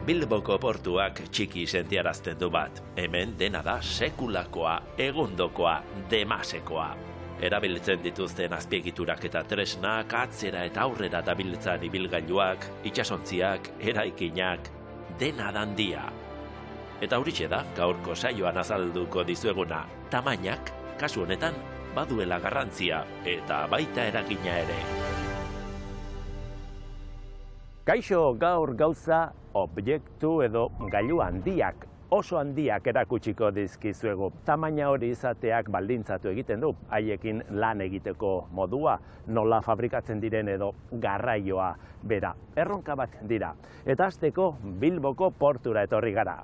Bilboko portuak txiki sentiarazten du bat. Hemen dena da sekulakoa, egundokoa, demasekoa. Erabiltzen dituzten azpiegiturak eta tresnak, atzera eta aurrera dabiltzan ibilgailuak, itsasontziak, eraikinak, dena dandia. Eta horixe da, gaurko saioan azalduko dizueguna, tamainak, kasu honetan, baduela garrantzia eta baita eragina ere. Kaixo, gaur gauza objektu edo gailu handiak, oso handiak erakutsiko dizkizuegu. Tamaina hori izateak baldintzatu egiten du, haiekin lan egiteko modua, nola fabrikatzen diren edo garraioa bera. Erronka bat dira. Eta hasteko Bilboko portura etorri gara.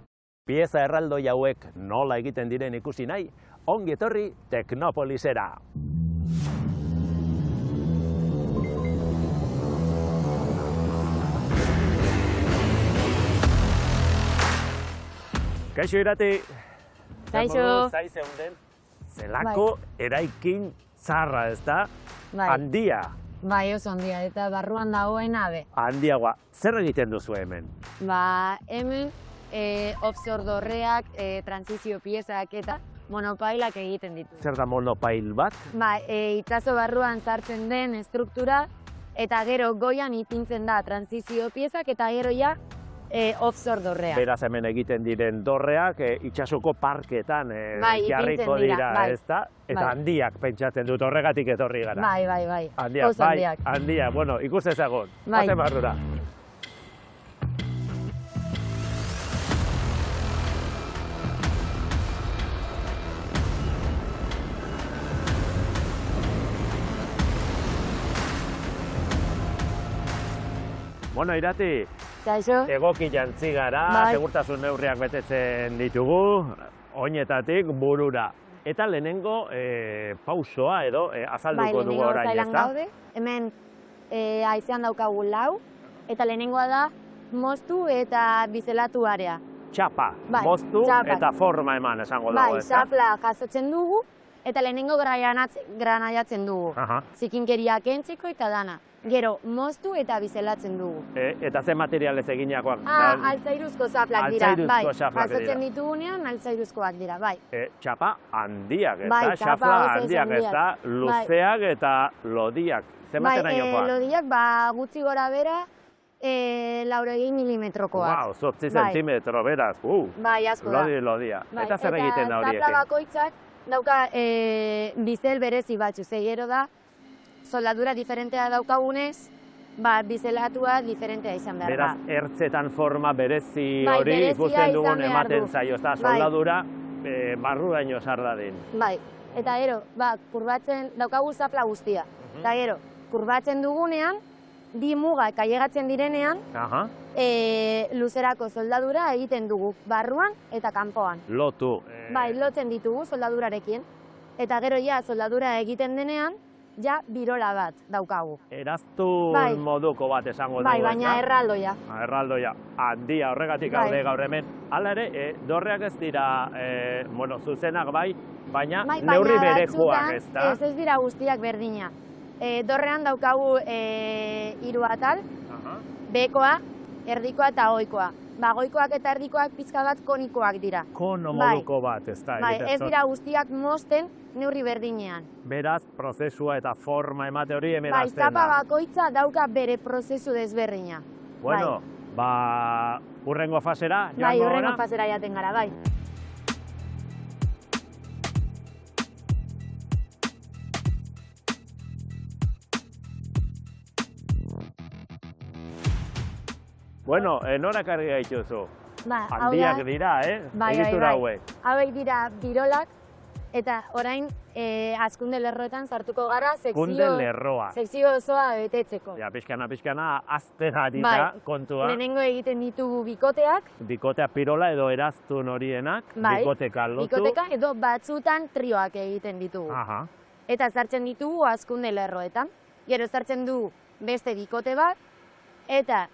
Pieza erraldoi hauek nola egiten diren ikusi nahi, ongi etorri Teknopolisera. Kaixo Irati, Kaixo. Zai zeunden, zelako eraikin zarra, ez da? Handia. Bai, oso handia, eta barruan dagoena be. Handiagoa. Zer egiten duzu hemen? Hemen offshore dorreak, transizio piezak eta monopailak egiten ditu. Zer da monopail bat? Itsaso barruan sartzen den estruktura, eta gero goian ipintzen da transizio piezak, eta gero ja offshore dorreak. Beraz hemen egiten diren dorreak itsasoko parketan jarriko dira, ez da? Eta handiak pentsatzen dut, horregatik etorri gara. Bai. Handiak, oso handiak. Handiak, bueno, ikus ezagun. Bai. Bazen barrura. Bueno, Irati, Kaixo. egoki jantzi gara, segurtasun neurriak betetzen ditugu, oinetatik burura. Eta lehenengo pausoa edo azalduko dugu orain, ez da? Gaude. Hemen haizean daukagu 4, eta lehenengoa da moztu eta bizelatu area. Txapa, moztu eta forma eman esango dago, ez da? Xafla jasotzen dugu, eta lehenengo granaiatzen dugu. Zikinkeriak kentzeko eta dana. Gero, moztu eta bizelatzen dugu. Eta ze materialez eginakoak? Altzairuzko xaflak dira, bai. Jasotzen ditugunean, altzairuzkoak dira, bai. Txapa handiak, ez da? Xafla handiak, ez da? Luzeak eta lodiak. Zenbaten ainokoak? Lodiak, gutxi gora bera, 80 milimetrokoak. Wow, 8 zentimetro, beraz. Bai, asko da. Lodia. Eta zer egiten da horiekin? Eta xafla bakoitzak dauka bizel berezi batzu, gero da, soldadura diferentea daukagunez, bizelatua diferentea izan behar da. Beraz, ertzetan forma berezi hori ikusten dugun ematen zaio, ez da, soldadura barruraino sar dadin. Bai, eta gero, kurbatzen, daukagu xafla guztia. Eta gero, kurbatzen dugunean, bi mugak ailegatzen direnean, luzerako soldadura egiten dugu, barruan eta kanpoan. Lotu. Bai, lotzen ditugu soldadurarekin. Eta gero ja, soldadura egiten denean, ja, birola bat daukagu. Eraztun moduko bat esango dugu, bai, baina erraldoia. Erraldoia, handia horregatik gaude gaur hemen. Hala ere, dorreak ez dira, zuzenak bai, baina neurri berekoak, ez da? Ez dira guztiak berdina. Dorrean daukagu 3 atal, bekoa, erdikoa eta goikoa. Goikoak eta erdikoak pizka bat konikoak dira. Kono moduko bat, ez da? Ez dira guztiak mozten neurri berdinean. Beraz, prozesua eta forma emate hori hemen azten da. Txapa bakoitza dauka bere prozesu desberdina. Bueno, hurrengo fasera joango gara? Bai, hurrengo fasera jaten gara, bai. Bueno, nora karri gaituzu? Handiak dira, egitura hauek. Hauek dira birolak, Eta orain Azkunde lerroetan sartuko gara sekzio osoa betetzeko. Ja, pixkana, azten ari da kontua. Lehenengo egiten ditugu bikoteak. Bikotea pirola edo eraztun horienak, bikoteka lotu. Bikoteka edo batzutan trioak egiten ditugu. Eta sartzen ditugu Azkunde lerroetan. Gero sartzen du beste bikote bat, eta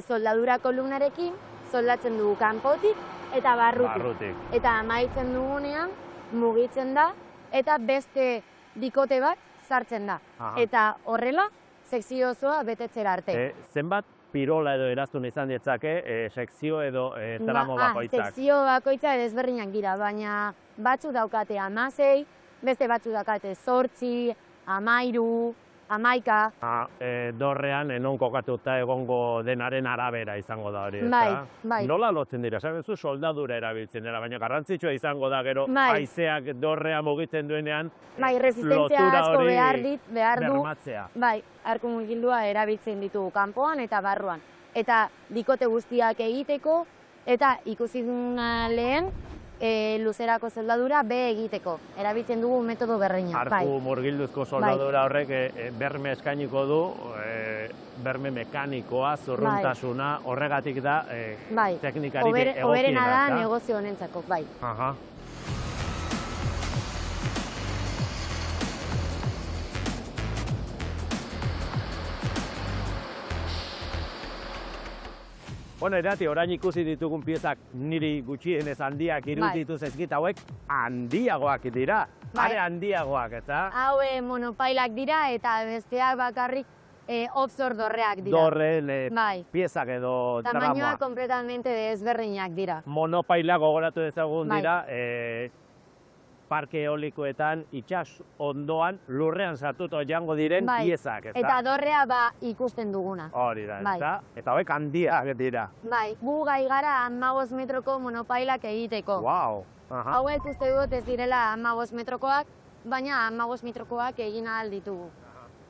soldadura kolumnarekin soldatzen dugu kanpotik eta barrutik. Eta amaitzen dugunean, mugitzen da, eta beste bikote bat sartzen da. Eta horrela, sekzio osoa betetzera arte. Zenbat pirola edo eraztun izan ditzake, sekzio edo tramo bakoitzak? Sekzio bakoitza desberdinak dira, baina batzu daukate 16, beste batzu daukate 8, 13, 11. Dorrean, non kokatuta egongo denaren arabera izango da hori, bai. Nola lotzen dira? Zabezu soldadura erabiltzen dira, baina garrantzitsua izango da gero haizeak dorrea mugitzen duenean resistentzia asko behar du. Bermatzea. Bai, arku mugildua erabiltzen ditugu kanpoan eta barruan. Eta bikote guztiak egiteko, eta ikusi duna lehen, luzerako soldadura B egiteko. Erabiltzen dugu metodo berdina. Arku murgilduzko soldadura horrek berme eskainiko du, berme mekanikoa, zurruntasuna, horregatik da teknikarik egokiena. Oberena da negozio honentzako, bai. Bueno, Irati, orain ikusi ditugun piezak niri gutxienez handiak iruditu zaizkit, hauek handiagoak dira. Are handiagoak, eta? Haue monopailak dira eta besteak bakarrik offshore dorreak dira. Dorren piezak edo tramoa. Tamainoa kompletamente desberdinak dira. Monopailak gogoratu dezagun dira, parke eolikoetan itsas ondoan lurrean sartuta jango diren piezak, ezta? Eta dorrea ikusten duguna. Hori da, ezta? Eta hauek handiak dira. Bai, gu gai gara 15 metroko monopailak egiteko. Wow! Hauek uste dut ez direla 15 metrokoak, baina 15 metrokoak egin ahal ditugu.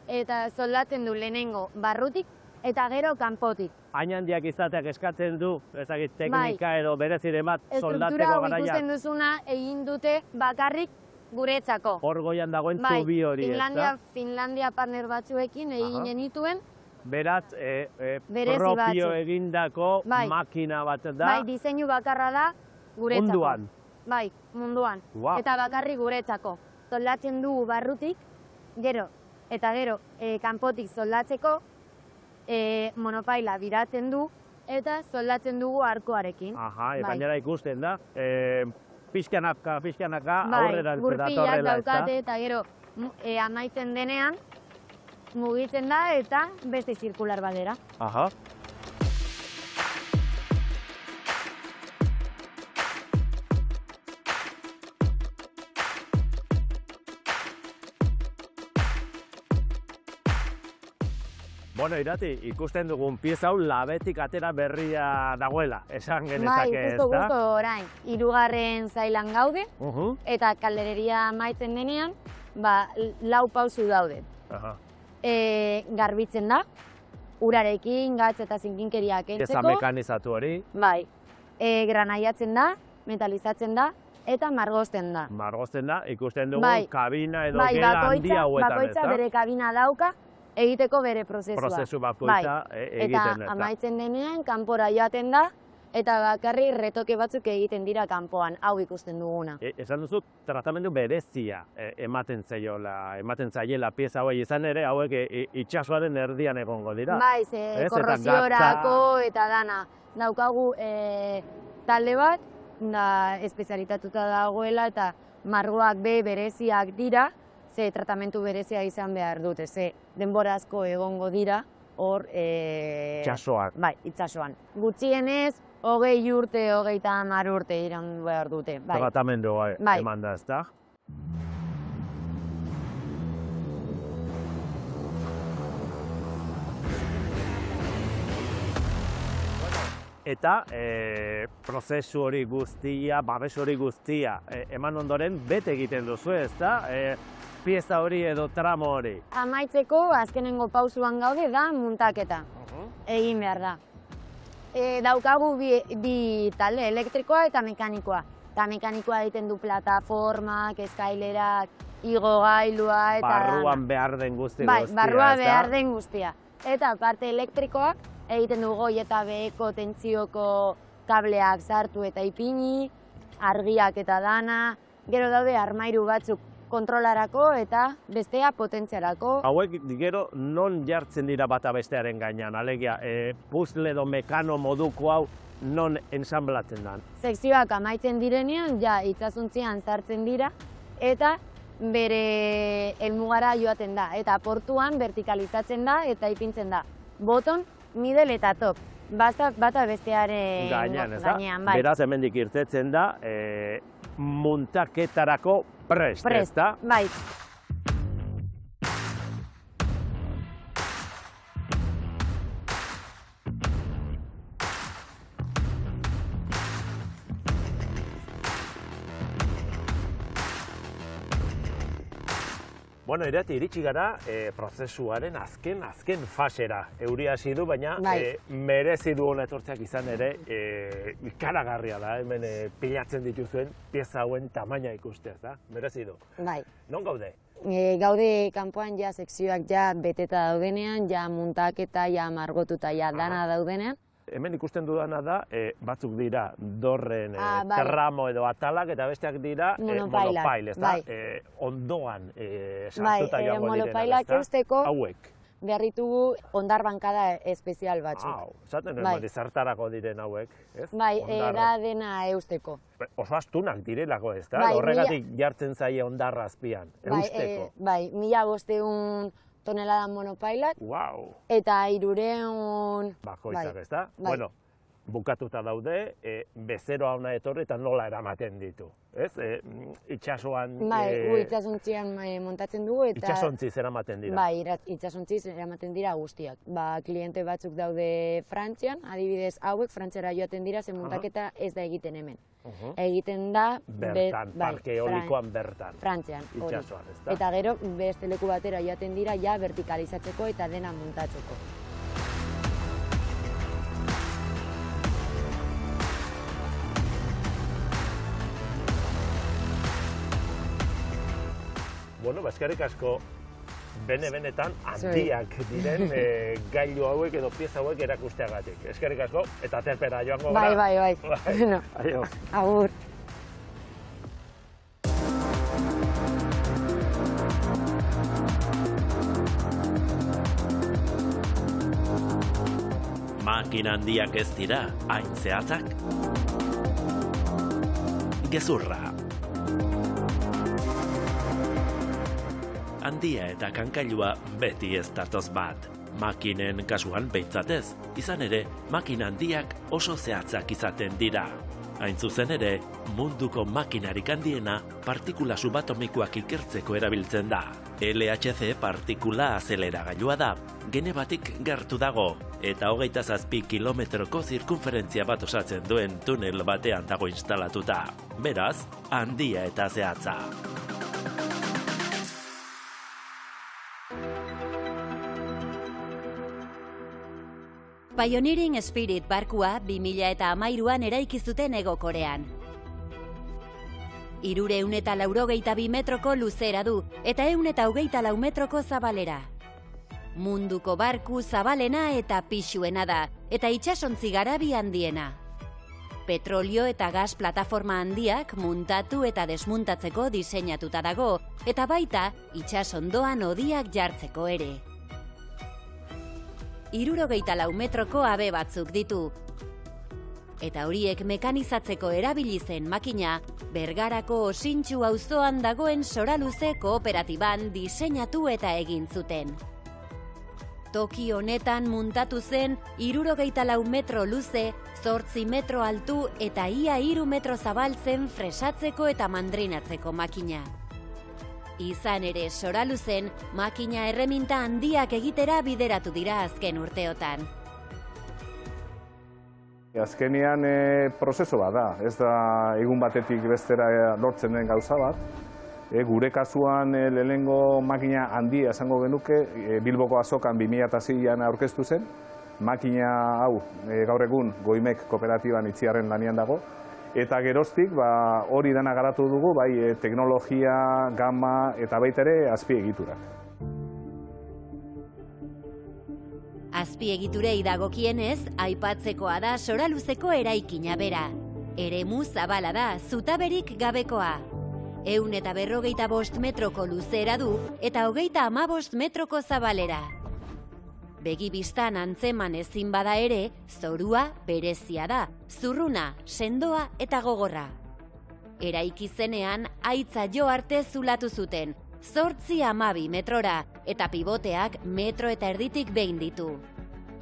Eta soldatzen du lehenengo barrutik eta gero kanpotik. Hain handiak izateak eskatzen du, ezagit, teknika edo bereziren bat soldatzeko Estruktura garaia. ikusten duzuna egin dute bakarrik guretzako. Hor goian dagoen zubi hori, ezta? Finlandia partner batzuekin egin genituen. Beraz, propio egindako makina bat da. Bai, diseinu bakarra da guretzako. Munduan. Bai, munduan. Eta bakarrik guretzako. Soldatzen dugu barrutik, gero kanpotik soldatzeko, monopaila biratzen du eta soldatzen dugu arkoarekin. Gainera ikusten da, pixkanaka aurrera datorrela, ezta? Gurpilak daukate eta gero amaitzen denean mugitzen da eta beste zirkular badera. Bueno, Irati, ikusten dugun pieza hau labetik atera berria dagoela, esan genezake, ezta? Bai, justo orain, 3. zailan gaude, eta kaldereria amaitzen denean, 4 pausu daude. Garbitzen da, urarekin, gatz eta zinkinkeria kentzeko. Pieza mekanizatu hori. Bai, granaiatzen da, metalizatzen da, eta margozten da. Margozten da, ikusten dugun kabina edo gela handia hauetan, ezta? Bakoitza bere kabina dauka, egiteko bere prozesua. Prozesu bakoitza egiten, eta amaitzen denean, kanpora joaten da, eta bakarri retoke batzuk egiten dira kanpoan, hau ikusten duguna. Esan duzu, tratamendu berezia ematen zaiela pieza hauei, izan ere hauek itsasoaren erdian egongo dira. Bai, korrosiorako eta dana. Daukagu talde bat, espezialitatuta dagoela eta margoak bereziak dira, ze tratamentu berezia izan behar dute, ze denbora asko egongo dira, hor... Itsasoak. Bai, itsasoan. Gutxienez, 20 urte, 30 urte iran behar dute. Tratamendu eman da, ezta? Eta prozesu hori guztia, babes hori guztia, eman ondoren bete egiten duzu, ezta? Pieza hori edo tramo hori. Amaitzeko, azkenengo pausuan gaude da muntaketa. Egin behar da. Daukagu bi talde, elektrikoa eta mekanikoa. eta mekanikoa egiten du plataformak, eskailerak, igogailua eta... Barruan behar den guztia. Bai, barruan behar den guztia. Eta parte elektrikoak egiten du goi eta beheko tentsioko kableak sartu eta ipini, argiak eta dana, gero daude armairu batzuk kontrolarako eta bestea potentziarako. Hauek gero non jartzen dira bata bestearen gainean, alegia, puzzle edo mekano moduko hau non ensamblatzen da? Sekzioak amaitzen direnean, ja itsasontzian sartzen dira eta bere helmugara joaten da. Eta portuan vertikalizatzen da eta ipintzen da. Boton, middle eta top. Bata bestearen gainean, bai. Beraz, hemendik irtetzen da, muntaketarako prest, ezta? Bai. Bueno, Irati, iritsi gara prozesuaren azken fasera. Euria hasi du, baina merezi du hona etortzeak izan ere ikaragarria da, hemen pilatzen dituzuen pieza hauen tamaina ikustea, da? Merezi du. Bai. Non gaude? Gaude kanpoan ja sekzioak ja beteta daudenean, ja muntaketa, ja margotuta, ja dana daudenean. Hemen ikusten dudana da, batzuk dira dorren tramo edo atalak, eta besteak dira monopail, ezta? Ondoan sartuta joango direna, monopailak eusteko, hauek. behar ditugu ondarbankada espezial batzuk. Zaten nuen, zertarako diren hauek, ez? Bai, da dena eusteko. Oso astunak direlako, ezta? Horregatik jartzen zaie ondarra azpian, eusteko. Bai, 1500 toneladan monopailak, eta 300... Bakoitzak, ezta? Bueno, bukatuta daude, bezeroa hona etorri eta nola eramaten ditu, ez? Itxasoan... Bai, itxasontzian montatzen dugu eta... Itxasontziz eramaten dira? Bai, itxasontziz eramaten dira guztiak. Kliente batzuk daude Frantzian, adibidez hauek Frantziara joaten dira, zen montaketa ez da egiten hemen. Egiten da... Bertan, parke eolikoan bertan. Frantzian, hori. Itxasoan, ezta? Eta gero, beste leku batera joaten dira, ja vertikalizatzeko eta dena montatzeko. Bueno, eskerrik asko benetan handiak diren gailu hauek edo pieza hauek erakusteagatik. Eskerrik asko eta terpera joango gara. Bai. Aio. Agur. Makina handiak ez dira, hain zehatzak. Gezurra. Handia eta kankailua beti ez datoz bat. Makinen kasuan behintzatez, izan ere, makina handiak oso zehatzak izaten dira. Hain zuzen ere, munduko makinarik handiena partikula subatomikoak ikertzeko erabiltzen da. LHC partikula azeleragailua da, Genevatik gertu dago, eta 27 kilometroko zirkunferentzia bat osatzen duen tunel batean dago instalatuta. Beraz, handia eta zehatza. Pioneering Spirit barkua 2013an eraiki zuten Hego Korean. 382 metroko luzera du eta 124 metroko zabalera. Munduko barku zabalena eta pisuena da, eta itsasontzi garabi handiena. Petrolio eta gas plataforma handiak muntatu eta desmuntatzeko diseinatuta dago, eta baita itsasondoan hodiak jartzeko ere. 64 metroko habe batzuk ditu. Eta horiek mekanizatzeko erabili zen makina, Bergarako Osintxu auzoan dagoen Soraluze kooperatiban diseinatu eta egin zuten. Toki honetan muntatu zen 64 metro luze, 8 metro altu eta ia 3 metro zabaltzen fresatzeko eta mandrinatzeko makina. Izan ere, Soraluzen, makina erreminta handiak egitera bideratu dira azken urteotan. Azkenean prozesu bat da, ez da egun batetik bestera lortzen den gauza bat. Gure kasuan lehenengo makina handia esango genuke, Bilboko azokan 2006an aurkeztu zen. Makina hau gaur egun Goimek kooperatiban Itziarren lanean dago. Eta geroztik hori dena garatu dugu, bai teknologia, gama eta baita ere azpiegiturak. Azpiegiturei dagokienez, aipatzekoa da Soraluzeko eraikina bera. Eremu zabala da, zutaberik gabekoa. 155 metroko luzera du eta 35 metroko zabalera. Begibistan antzeman ezin bada ere, zorua berezia da, zurruna, sendoa eta gogorra. Eraiki zenean, haitza jo arte zulatu zuten, 8-12 metrora, eta piboteak 1,5 metro behin ditu.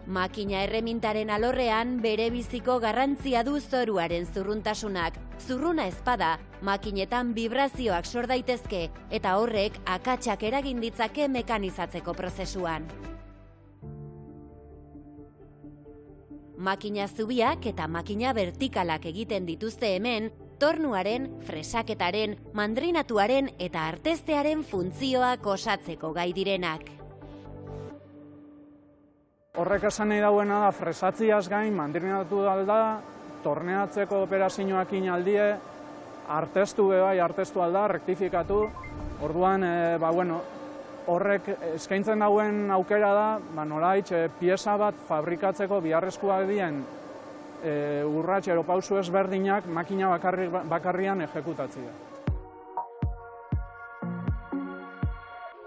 Makina erremintaren alorrean bere biziko garrantzia du zoruaren zurruntasunak. Zurruna ezpada, makinetan vibrazioak sor daitezke eta horrek akatsak eragin ditzake mekanizatzeko prozesuan. Makina zubiak eta makina vertikalak egiten dituzte hemen, tornuaren, fresaketaren, mandrinatuaren eta artestearen funtzioak osatzeko gai direnak. Horrek esan nahi dauena da, fresatziaz gain, mandrinatu da, torneatzeko operazioak inaldie, artestu alda, rektifikatu. Orduan, horrek eskaintzen dauen aukera da, nolaitz, pieza bat fabrikatzeko biharrezkoak dien urrats edo pausu ezberdinak makina bakarrian ejekutatzea.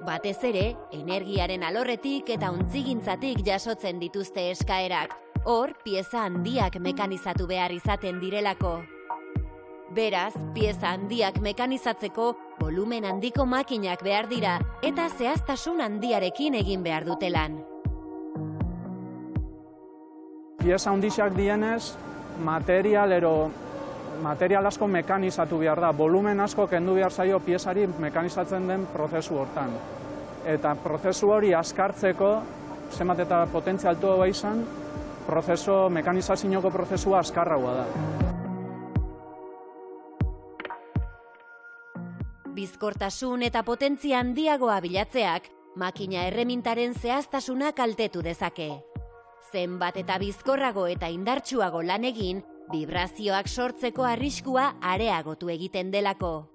Batez ere, energiaren alorretik eta ontzigintzatik jasotzen dituzte eskaerak. Hor, pieza handiak mekanizatu behar izaten direlako. Beraz, pieza handiak mekanizatzeko volumen handiko makinak behar dira eta zehaztasun handiarekin egin behar dute lan. Pieza handixak dienez, material asko mekanizatu behar da, volumen asko kendu behar zaio piezari mekanizatzen den prozesu hortan. Eta prozesu hori azkartzeko, zenbat eta potentzia altua bai izan, mekanizazioko prozesua azkarragoa da. Bizkortasun eta potentzia handiagoa bilatzeak, makina erremintaren zehaztasuna kaltetu dezake. Zenbat eta bizkorrago eta indartsuago lan egin, vibrazioak sortzeko arriskua areagotu egiten delako.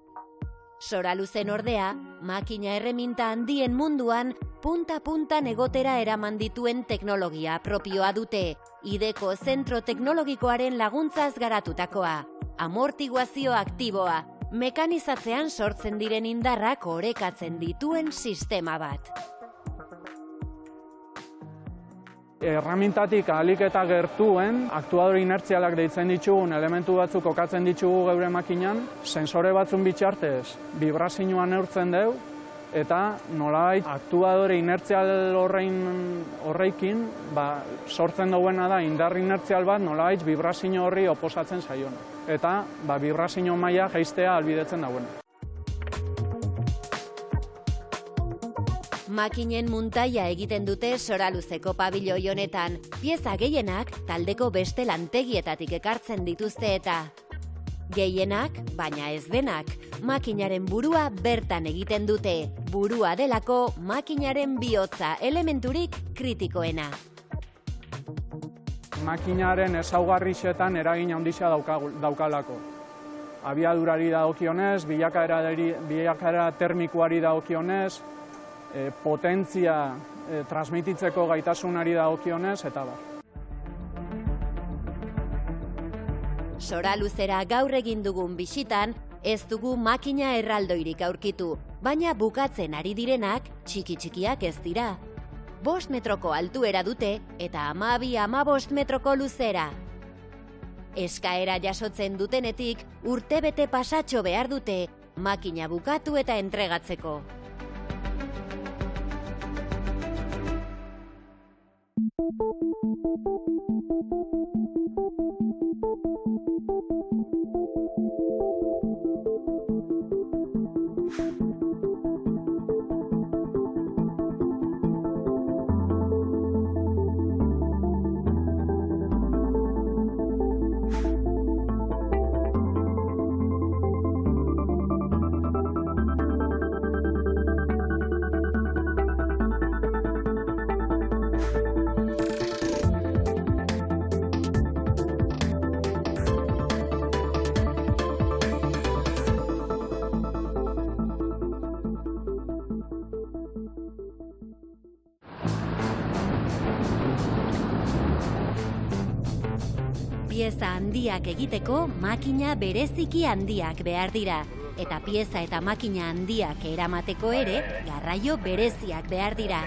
Soraluzen ordea, makina erreminta handien munduan punta-puntan egotera eraman dituen teknologia propioa dute, ideko zentro teknologikoaren laguntzaz garatutakoa, amortiguazio aktiboa, mekanizatzean sortzen diren indarrak orekatzen dituen sistema bat. Erramintatik ahalik eta gertuen, aktuadore inertzialak deitzen ditugun elementu batzuk kokatzen ditugu geure makinan, sensore batzun bitxartez vibrazioa neurtzen dugu, eta nolabait aktuadore inertzial horreikin sortzen duena da indar inertzial bat nolabait vibrazio horri oposatzen zaiona. Eta vibrazio maila jaistea ahalbidetzen duena. Makinen muntaia egiten dute Soraluzeko pabiloi honetan. Pieza gehienak taldeko beste lantegietatik ekartzen dituzte eta gehienak, baina ez denak, makinaren burua bertan egiten dute. Burua delako makinaren bihotza elementurik kritikoena. Makinaren ezaugarrixetan eragin handia daukalako. Abiadurari dagokionez, bilakaera termikoari dagokionez, potentzia transmititzeko gaitasunari dagokionez, eta bar. Soraluzera gaur egin dugun bisitan, ez dugu makina erraldoirik aurkitu, baina bukatzen ari direnak txiki-txikiak ez dira. 5 metroko altuera dute eta 12-15 metroko luzera. Eskaera jasotzen dutenetik urtebete pasatxo behar dute makina bukatu eta entregatzeko. pieza handiak egiteko makina bereziki handiak behar dira. Eta pieza eta makina handiak eramateko ere garraio bereziak behar dira.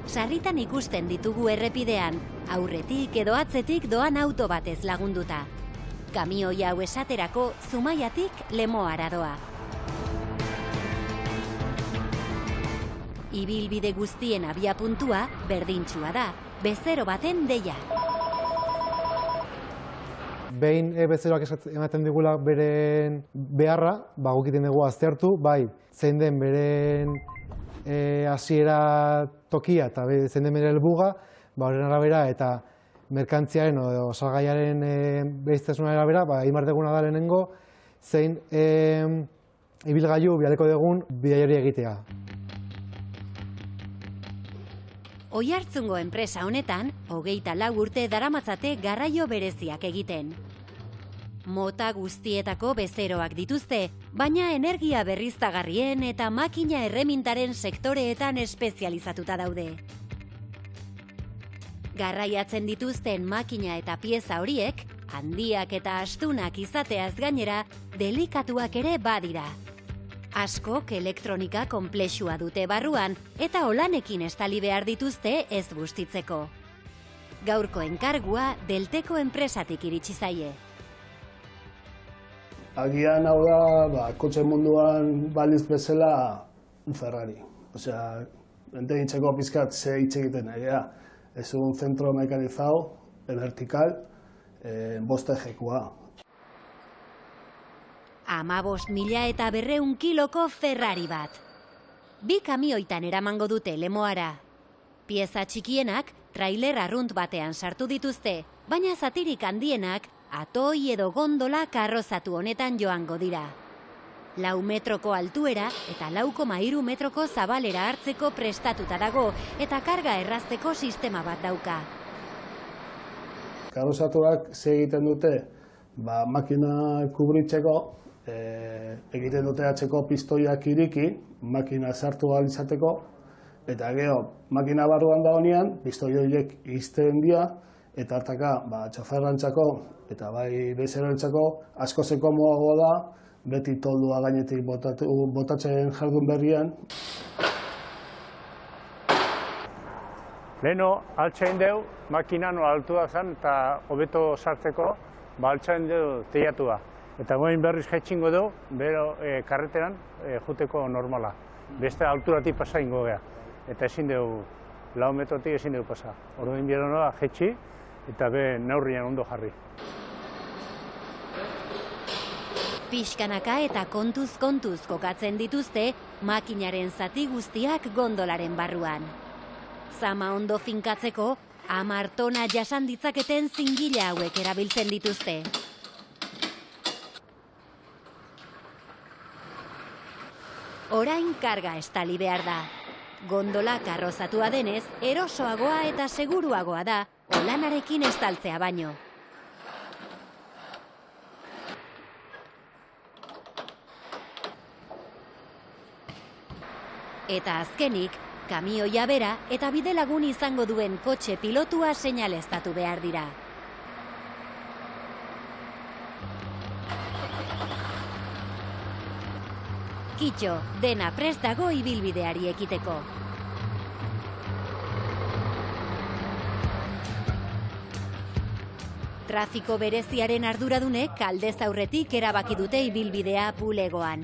Sarritan ikusten ditugu errepidean, aurretik edo atzetik doan auto batez lagunduta. Kamioi hau esaterako Zumaiatik Lemoara doa. Ibilbide guztien abiapuntua berdintsua da, bezero baten deia. Behin bezeroak ematen digula beren beharra, guk egiten dugu aztertu, bai, zein den beren hasiera tokia eta zein den bere helbuga, horren arabera eta merkantziaren edo salgaiaren bereiztasunaren arabera, egin behar duguna da lehenengo, zein ibilgailu bialeko dugun bidaiari egitea. Oiartzungo enpresa honetan, 24 urte daramatzate garraio bereziak egiten. Mota guztietako bezeroak dituzte, baina energia berriztagarrien eta makina erremintaren sektoreetan espezializatuta daude. Garraiatzen dituzten makina eta pieza horiek, handiak eta astunak izateaz gainera, delikatuak ere badira. Askok elektronika konplexua dute barruan eta olanekin estali behar dituzte ez bustitzeko. Gaurko enkargua Delteko enpresatik iritsi zaie. Agian hau da, kotxe munduan baliz bezala un Ferrari. Osea, entegitzeko pizkat ze hitz egiten egia. Ez un centro mekanizado, vertical, 5 ejekoa. 15.200 kiloko Ferrari bat. 2 kamioitan eramango dute Lemoara. Pieza txikienak trailer arrunt batean sartu dituzte, baina zatirik handienak atoi edo gondola karrozatu honetan joango dira. 4 metroko altuera eta 4,3 metroko zabalera hartzeko prestatuta dago eta karga errazteko sistema bat dauka. Karrozatuak ze egiten dute, makina kubritzeko, egiten dute atzeko pistoiak iriki, makina sartu ahal izateko, eta gero, makina barruan da honean, pistoi horiek izten dira, eta hartaka, txoferrantzako eta bai bezeroentzako asko komodago da, beti toldua gainetik botatzen jardun berrian. Leheno, altxain deu, makina nola altua zen eta hobeto sartzeko, altxain deu teiatua. Eta goin berriz jaitxingo du, bero karreteran juteko normala. Beste alturatik pasa ingo gea. Eta ezin dugu, 4 metrotik ezin dugu pasa. Orduan bieron nola jaitxi eta neurrian ondo jarri. Pixkanaka eta kontuz kokatzen dituzte makinaren zati guztiak gondolaren barruan. Zama ondo finkatzeko, 10 tona jasan ditzaketen zingile hauek erabiltzen dituzte. Orain karga estali behar da. Gondola karrozatua denez, erosoagoa eta seguruagoa da, olanarekin estaltzea baino. Eta azkenik, kamioia bera eta bidelagun izango duen kotxe pilotua seinaleztatu behar dira. Kitxo, dena prest dago ibilbideari ekiteko. Trafiko bereziaren arduradunek aldez aurretik erabaki dute ibilbidea bulegoan.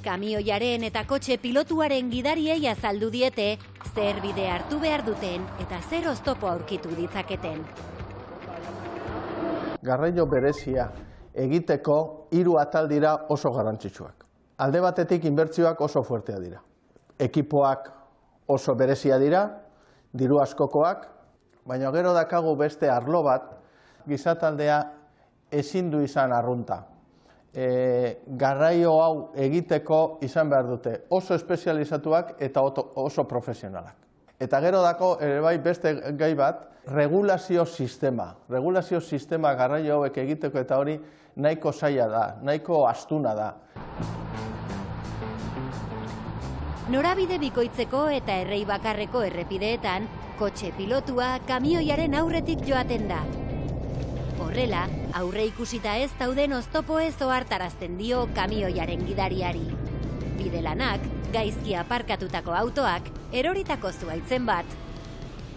Kamioiaren eta kotxe pilotuaren gidariei azaldu diete zer bide hartu behar duten eta zer oztopo aurkitu ditzaketen. Garraio berezia egiteko 3 atal dira oso garrantzitsuak. Alde batetik inbertsioak oso fuertea dira. Ekipoak oso berezia dira, diru askokoak, baina gero dakagu beste arlo bat, gizataldea ezin du izan arrunta. Garraio hau egiteko izan behar dute oso espezializatuak eta oso profesionalak. Eta gero dako ere bai beste gai bat, regulazio sistema. Regulazio sistema garraio hauek egiteko eta hori nahiko zaila da, nahiko astuna da. Norabide bikoitzeko eta errei bakarreko errepideetan, kotxe pilotua kamioiaren aurretik joaten da. Horrela, aurre ikusita ez dauden oztopo ez ohartarazten dio kamioiaren gidariari. Bidelanak, gaizki aparkatutako autoak, eroritako zuhaitzen bat.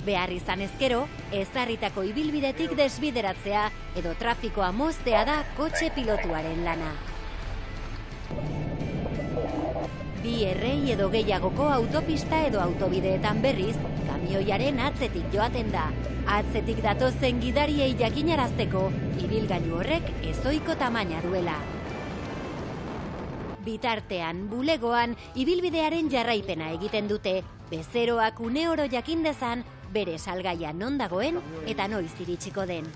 Behar izan ezkero, ezarritako ibilbidetik desbideratzea edo trafikoa moztea da kotxe pilotuaren lana. Bi errei edo gehiagoko autopista edo autobideetan berriz, kamioiaren atzetik joaten da. Atzetik datozen gidariei jakinarazteko, ibilgailu horrek ezoiko tamaina duela. Bitartean, bulegoan, ibilbidearen jarraipena egiten dute, bezeroak une oro jakin dezan, bere salgaia non dagoen eta noiz iritsiko den.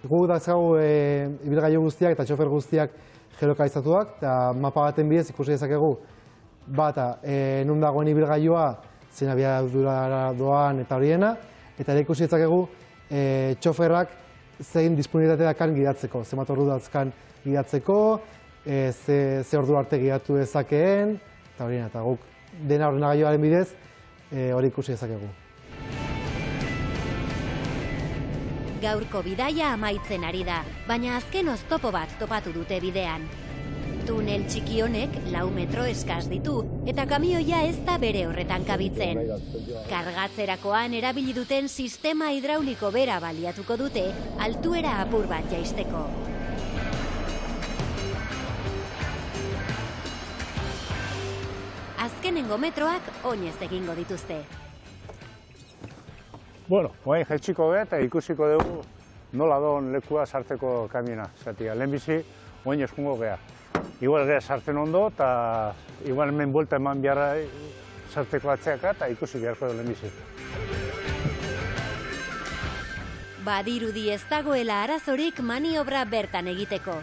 Gu dazkagu ibilgailu guztiak eta txofer guztiak geolokalizatuak, eta mapa baten bidez ikusi dezakegu bata non dagoen ibilgailua, zein abiadura doan eta horiena, eta ere ikusi dezakegu txoferrak zein disponibilitate dakan gidatzeko, zenbat ordu datzkan gidatzeko, ze ordu arte gidatu dezakeen, eta horiena, eta guk dena ordenagailuaren bidez hori ikusi dezakegu. Gaurko bidaia amaitzen ari da, baina azken oztopo bat topatu dute bidean. Tunel txiki honek 4 metro eskas ditu, eta kamioia ez da bere horretan kabitzen. Kargatzerakoan erabili duten sistema hidrauliko bera baliatuko dute, altuera apur bat jaisteko. Azkenengo metroak oinez egingo dituzte. Bueno, oain jaitsiko gara eta ikusiko dugu nola doon lekua sartzeko kamiona. Zatia, lehenbizi, oain eskungo gara. Igual gara sartzen ondo eta igual hemen buelta eman beharra sartzeko atzeaka eta ikusi beharko du lehenbizi. Badirudi ez dagoela arazorik maniobra bertan egiteko.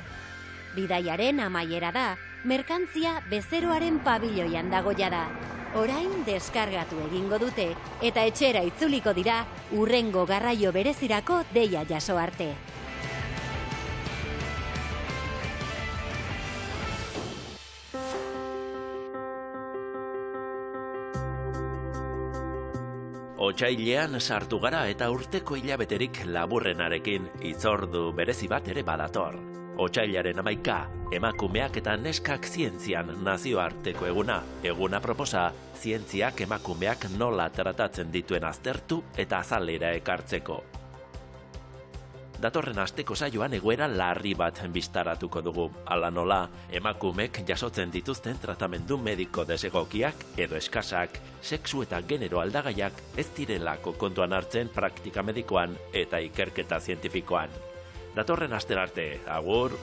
Bidaiaren amaiera da, merkantzia bezeroaren pabiloian dago jada. Orain deskargatu egingo dute eta etxera itzuliko dira hurrengo garraio berezirako deia jaso arte. Otsailean sartu gara eta urteko hilabeterik laburrenarekin hitzordu berezi bat ere badator. Otsailaren 11, emakumeak eta neskak zientzian nazioarteko eguna. Eguna proposa, zientziak emakumeak nola tratatzen dituen aztertu eta azalera ekartzeko. Datorren asteko saioan egoera larri bat bistaratuko dugu. Hala nola, emakumek jasotzen dituzten tratamendu mediko desegokiak edo eskasak, sexu eta genero aldagaiak ez direlako kontuan hartzen praktika medikoan eta ikerketa zientifikoan. Datorren astera arte, agur!